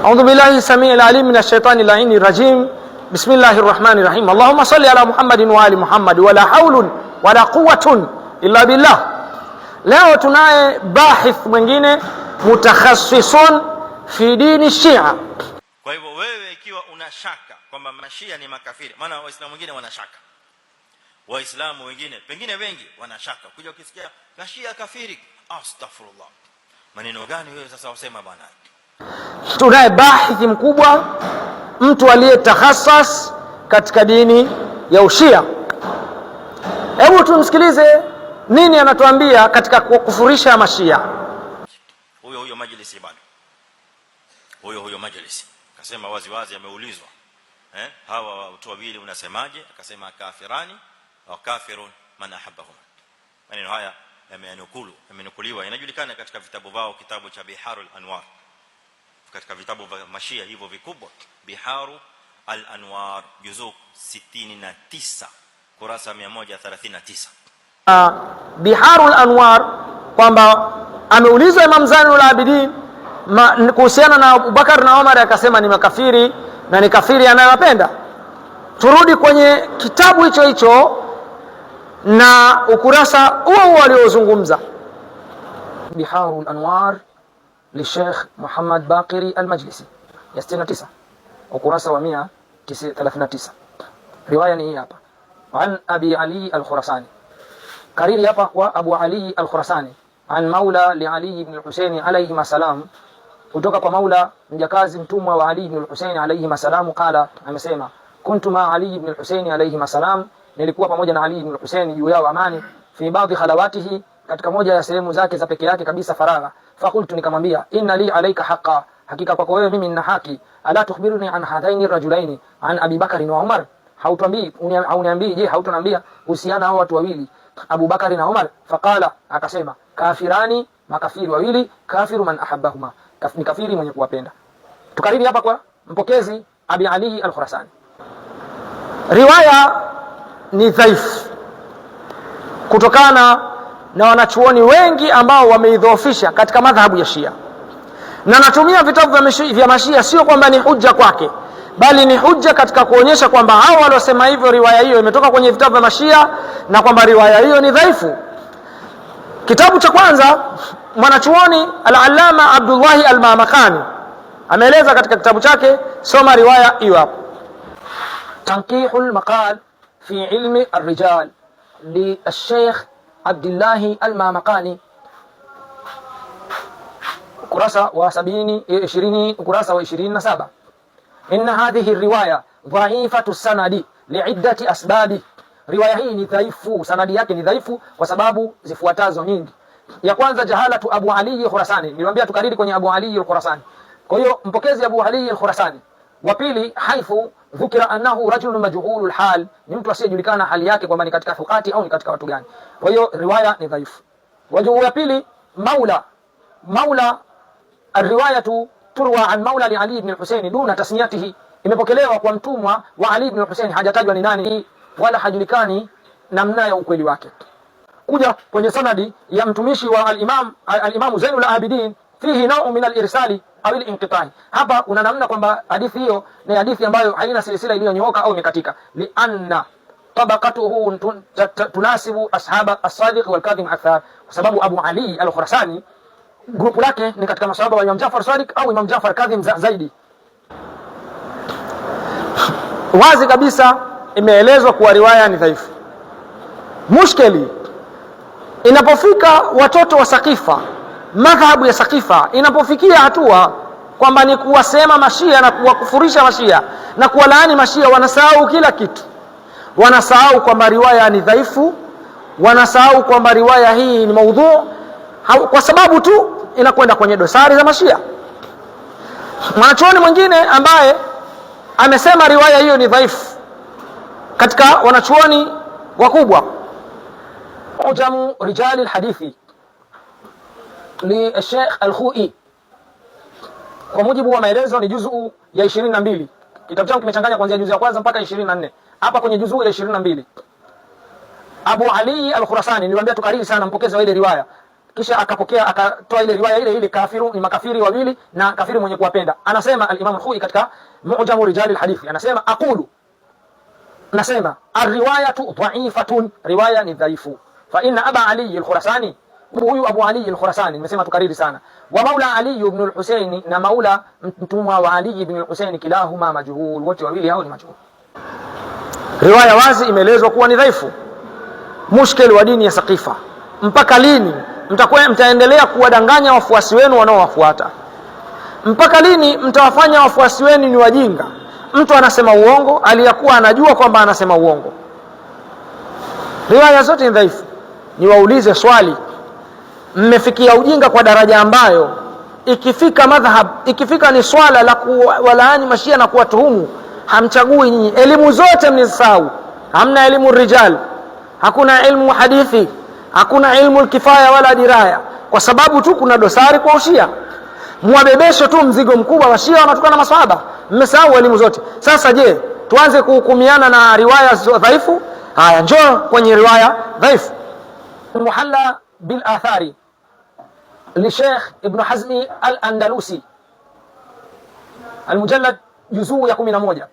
أعوذ بالله السميع العليم من الشيطان اللعين الرجيم. بسم الله الرحمن الرحيم. اللهم صل على محمد وآل محمد ولا حول ولا قوة إلا بالله. Leo tunaye bahith mwingine mutakhassisun fi dini Shia. Kwa hivyo wewe ikiwa una shaka kwamba mashia ni makafiri, maana waislamu wengine wana shaka, waislamu wengine pengine wengi wana shaka, kuja ukisikia mashia kafiri, astaghfirullah, maneno gani wewe sasa wasema bwana? Tunaye bahithi mkubwa, mtu aliyetahassas katika dini ya Ushia. Hebu tumsikilize nini anatuambia katika kufurisha mashia. Huyo majlisi bado, huyo majlisi akasema wazi wazi, ameulizwa hawa watu wawili unasemaje, akasema kafirani wa kafirun man ahabbahum. Maneno haya yamenukuliwa, inajulikana katika vitabu vao, kitabu cha Biharul Anwar, katika vitabu vya mashia hivyo vikubwa, Biharu al-Anwar juzuu 69 kurasa 139. Biharul Anwar kwamba ameulizwa Imam Zainul Abidin kuhusiana na Abubakar na Umar, akasema ni makafiri na ni kafiri anayewapenda. Turudi kwenye kitabu hicho na ukurasa huo aliozungumza. Biharul Anwar li Sheikh Muhammad Baqiri al-Majlisi ya 69 ukurasa wa 139. Riwaya ni hii hapa. An Abi Ali al-Khurasani, kariri hapa kwa Abu Ali al-Khurasani, an maula li Ali ibn al-Husayn alayhi salam, kutoka kwa maula mjakazi mtumwa wa Ali ibn al-Husayn alayhi salam, qala, amesema, kuntu ma Ali ibn al-Husayn alayhi salam, nilikuwa pamoja na Ali ibn al-Husayn juu yao amani, fi baadhi khalawatihi, katika moja ya sehemu zake za peke yake kabisa faragha. Fakultu, nikamwambia, inna li alayka haqqan, hakika kwako wewe mimi nina haki. Ala tukhbiruni an hadaini rajulaini, an Abi Bakr wa Umar, hautuambii au niambii, je hautunambia kuhusiana hao watu wawili Abu Bakar na Umar? Faqala, akasema, kafirani, makafiri wawili, kafiru man ahabbahuma, ni kafiri mwenye kuwapenda. Tukariri hapa kwa mpokezi Abi Ali al-Khurasani. Riwaya ni dhaifu kutokana na wanachuoni wengi ambao wameidhoofisha katika madhhabu ya Shia, na natumia vitabu vya mashia sio kwamba ni hujja kwake, bali ni hujja katika kuonyesha kwamba hao waliosema hivyo riwaya hiyo imetoka kwenye vitabu vya mashia na kwamba riwaya hiyo ni dhaifu. Kitabu cha kwanza, mwanachuoni al-Allama Abdullah al-Mamakani ameeleza katika kitabu chake, soma riwaya hiyo hapo, Tankihul Maqal fi ilmi ar-rijal li al-Sheikh Abdullah al-Mamakani, ukurasa wa 20 ukurasa wa 27. Inna hadhihi riwaya dhaifatu sanadi liiddati asbabi, riwaya hii ni dhaifu, sanadi yake ni dhaifu kwa sababu zifuatazo nyingi. Ya kwanza, jahalatu Abu Ali al-Khurasani, niliwaambia tukariri kwenye Abu Ali al-Khurasani, kwa hiyo mpokezi Abu Ali al-Khurasani. Wa pili, haithu dhukira annahu rajulun majhulul hal, ni mtu asiyejulikana hali yake kwamba ni katika thukati au ni katika watu gani, kwa hiyo riwaya ni dhaifu. Wajhu ya pili, maula الروايه تروى عن مولى لعلي بن الحسين دون تسميته, imepokelewa kwa mtumwa wa Ali ibn al-Husayn, hajatajwa ni nani wala hajulikani namna ya ukweli wake. Kuja kwenye sanadi ya mtumishi wa al-Imam Zainul Abidin, fihi naw'un min al-irsali au al-inqita'i, hapa una namna kwamba hadithi hiyo ni hadithi ambayo haina silsila iliyonyooka au imekatika, li anna tabaqatuhu tunasibu ashaba as-Sadiq wal Kadhim akthar, kwa sababu Abu Ali al-Khurasani grupu lake ni katika masahaba wa Imam Jafar Sadiq au Imam Jafar Kadhim zaidi. Wazi kabisa imeelezwa kuwa riwaya ni dhaifu. Mushkeli inapofika watoto wa Saqifa, madhhabu ya Saqifa inapofikia hatua kwamba ni kuwasema mashia na kuwakufurisha mashia na kuwalaani mashia, wanasahau kila kitu. Wanasahau kwamba riwaya ni dhaifu, wanasahau kwamba riwaya hii ni maudhu, kwa sababu tu inakwenda kwenye dosari za mashia. Mwanachuoni mwingine ambaye amesema riwaya hiyo ni dhaifu katika wanachuoni wakubwa, Ujamu Rijali al-Hadithi li Sheikh al-Khoi, kwa mujibu wa maelezo ni juzuu ya 22. Kitabu changu kimechanganya kuanzia juzuu ya kwanza mpaka 24. Hapa kwenye juzuu ya 22, Abu Ali al-Khurasani, niliwaambia tukariri sana mpokezi wa ile riwaya, kisha akapokea akatoa ile riwaya ile kafiru ni makafiri wawili na kafiri mwenye kuwapenda. Anasema al-Imam al-Khu'i katika Mu'jam rijal al-Hadith, anasema aqulu, nasema ar-riwayatu dha'ifatun, riwaya ni dhaifu. Fa inna Aba Ali al-Khurasani, huyu Abu Ali al-Khurasani nimesema tukariri sana, wa Maula Ali ibn al-Husayn, na Maula mtumwa wa Ali ibn al-Husayn, kilahuma majhul, wote wawili hao ni majhul. Riwaya wazi imeelezwa kuwa ni dhaifu. Mushkil wa dini ya Saqifa, mpaka lini mtaendelea kuwadanganya wafuasi wenu wanaowafuata? Mpaka lini mtawafanya wafuasi wenu ni wajinga? Mtu anasema uongo aliyakuwa anajua kwamba anasema uongo. Riwaya zote ni dhaifu. Niwaulize swali, mmefikia ujinga kwa daraja ambayo ikifika madhhab, ikifika ni swala la kuwalaani mashia na kuwatuhumu, hamchagui nyinyi, elimu zote mnizisahau. Hamna elimu rijal, hakuna ilmu hadithi, hakuna ilmu al-kifaya wala diraya, kwa sababu tu kuna dosari kwa ushia. Mwabebesho tu mzigo mkubwa wa shia wanatukana maswahaba, mmesahau elimu zote. Sasa je, tuanze kuhukumiana na riwaya dhaifu? Haya, njoo kwenye riwaya dhaifu. Muhalla bil athari li Sheikh Ibn Hazmi al-Andalusi, al-mujallad juzuu ya 11,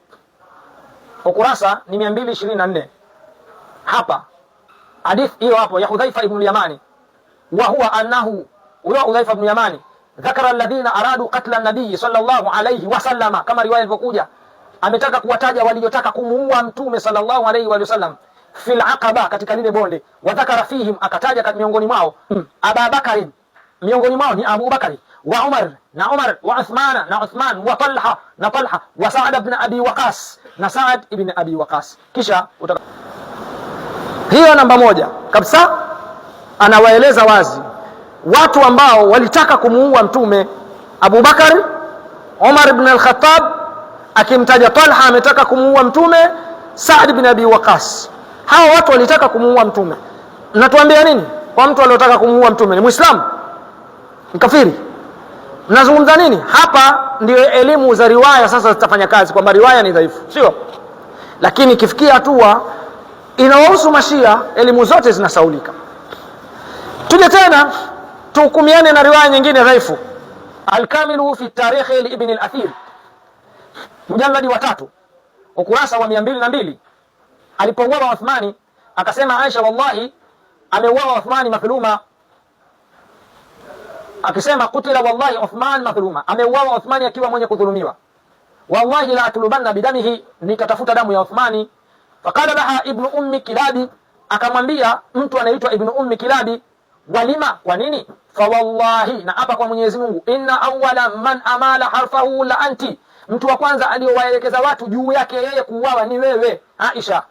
ukurasa ni 224. Hapa hadith hiyo hapo ya Hudhaifa ibn al-Yamani, wa huwa annahu, huwa Hudhaifa ibn al-Yamani dhakara alladhina aradu qatla an-nabiy sallallahu alayhi wasallama, kama riwaya ilivyokuja, ametaka kuwataja waliotaka kumuua mtume sallallahu alayhi wa sallam fil aqaba, katika lile bonde. Wa dhakara fihim, akataja miongoni mwao Abu Bakari, miongoni mwao ni Abu Bakari, wa Umar na Umar, wa Uthman na Uthman, wa Talha na Talha, wa Sa'd ibn Abi Waqas na Sa'd ibn Abi Waqas. Kisha hiyo namba moja kabisa, anawaeleza wazi watu ambao walitaka kumuua mtume: Abu Bakar, Umar ibn al-Khattab, akimtaja Talha ametaka kumuua mtume, Sa'd ibn Abi Waqas. Hao watu walitaka kumuua mtume. Mnatuambia nini kwa mtu aliyotaka kumuua mtume? Ni Muislamu? Ni kafiri? Mnazungumza nini hapa? Ndio elimu za riwaya sasa zitafanya kazi, kwamba riwaya ni dhaifu, sio? Lakini kifikia hatua inawahusu mashia, elimu zote zinasaulika. Tuje tena tuhukumiane na riwaya nyingine dhaifu. Al-Kamilu fi Tarikh li Ibn al-Athir, mujalladi wa 3, ukurasa wa 202. Alipouawa Uthmani akasema Aisha, wallahi ameuawa Uthmani madhluma, akisema kutila wallahi Uthman madhluma, ameuawa Uthmani akiwa mwenye kudhulumiwa. Wallahi la atlubanna bidamihi, nitatafuta damu ya Uthmani. Faqala laha ibn ummi Kilabi, akamwambia mtu anaitwa ibn ummi Kilabi, walima, kwa nini? Fa wallahi, na hapa kwa Mwenyezi Mungu, inna awwala man amala harfahu la anti, mtu wa kwanza aliyowaelekeza watu juu yake yeye kuuawa ni wewe Aisha.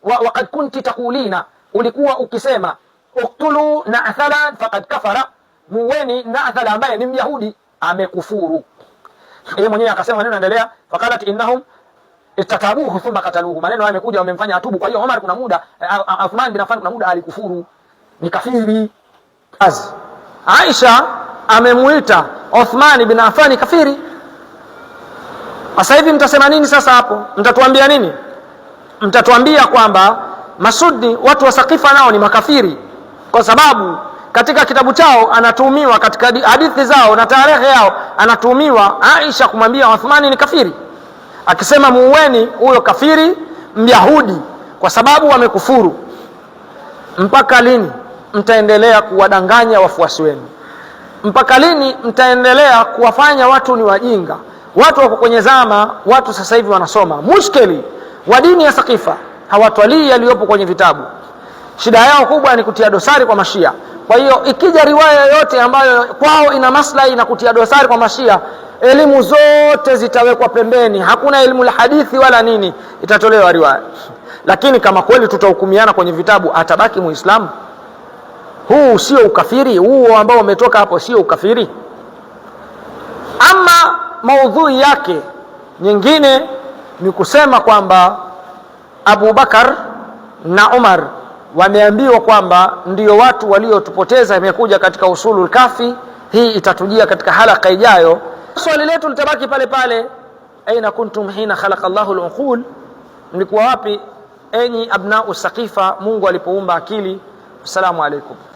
Wa qad kunti taqulina, ulikuwa ukisema uqtulu Na'thalan faqad kafara, muweni Na'thala ambaye ni Myahudi amekufuru. Yeye mwenyewe akasema neno, endelea. Faqalat innahum istatabuhu thumma qataluhu, maneno haya yamekuja wamemfanya atubu. Kwa hiyo Umar kuna muda, Uthman bin Affan kuna muda alikufuru, ni kafiri. Aisha amemuita Uthman bin Affan kafiri. Sasa hivi mtasema nini sasa hapo? Mtatuambia nini? Mtatuambia kwamba Masudi, watu wa Saqifa nao ni makafiri, kwa sababu katika kitabu chao anatuhumiwa, katika hadithi zao na tarehe yao anatuhumiwa Aisha kumwambia Uthmani ni kafiri, akisema muueni huyo kafiri Myahudi kwa sababu wamekufuru. Mpaka lini mtaendelea kuwadanganya wafuasi wenu? Mpaka lini mtaendelea kuwafanya watu ni wajinga? Watu wako kwenye zama, watu sasa hivi wanasoma. Mushkeli wa dini ya Saqifa hawatwalii yaliyopo kwenye vitabu. Shida yao kubwa ni kutia dosari kwa mashia. Kwa hiyo ikija riwaya yoyote ambayo kwao ina maslahi na kutia dosari kwa mashia, elimu zote zitawekwa pembeni. Hakuna elimu la hadithi wala nini, itatolewa riwaya. Lakini kama kweli tutahukumiana kwenye vitabu, atabaki Muislamu. Huu sio ukafiri, huu ambao umetoka hapo sio ukafiri. Ama maudhui yake nyingine ni kusema kwamba Abu Bakar na Umar wameambiwa kwamba ndio watu waliotupoteza. Imekuja katika Usulul Kafi, hii itatujia katika halaka ijayo. Swali letu litabaki pale pale, aina kuntum hina khalaqa Allahu al-uqul, mlikuwa wapi enyi abna'u Saqifa Mungu alipoumba akili? Assalamu alaikum.